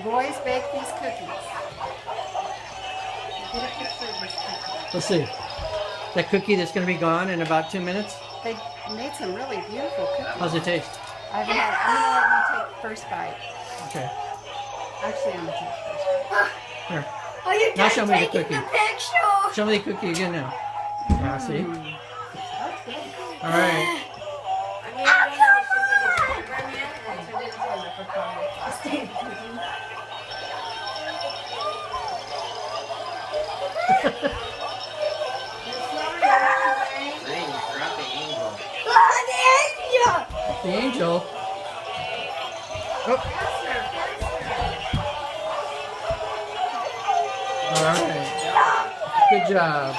boys bake these cookies. Get a picture of this cookie. Let's see. That cookie that's going to be gone in about 2 minutes. They made some really beautiful cookies. How's it taste? I'm going to let you take the first bite. Okay. Actually, I'm going to take the first bite. Here. Oh, you're Now show me the taking cookie. the picture. Show me the cookie again now. Yeah, see? That's good. All right. Dang, you forgot the angel. The angel. Oh. All right. Good job.